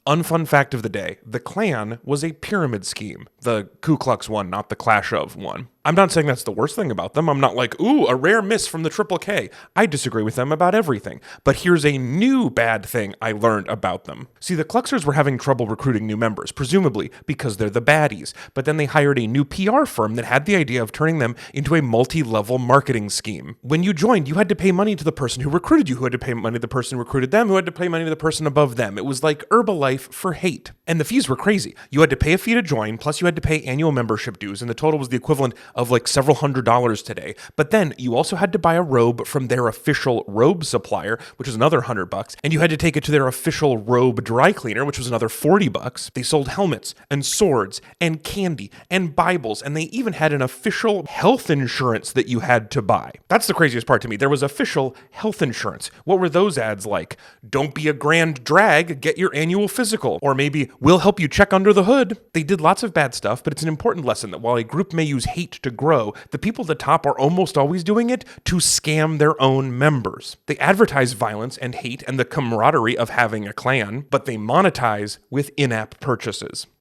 Unfun fact of the day. The Klan was a pyramid scheme. The Ku Klux one, not the Clash of one. I'm not saying that's the worst thing about them. I'm not like, ooh, a rare miss from the Triple K. I disagree with them about everything. But here's a new bad thing I learned about them. See, the Kluxers were having trouble recruiting new members, presumably because they're the baddies. But then they hired a new PR firm that had the idea of turning them into a multi-level marketing scheme. When you joined, you had to pay money to the person who recruited you, who had to pay money to the person who recruited them, who had to pay money to the person above them. It was like Herbalife for hate. And the fees were crazy. You had to pay a fee to join, plus you had to pay annual membership dues, and the total was the equivalent of like several $100s today. But then you also had to buy a robe from their official robe supplier, which was another $100, and you had to take it to their official robe dry cleaner, which was another $40. They sold helmets and swords and candy and Bibles, and they even had an official health insurance that you had to buy. That's the craziest part to me. There was official health insurance. What were those ads like? Don't be a grand drag, get your annual physical. Or maybe, we'll help you check under the hood. They did lots of bad stuff, but it's an important lesson that while a group may use hate to grow, the people at the top are almost always doing it to scam their own members. They advertise violence and hate and the camaraderie of having a clan, but they monetize with in-app purchases.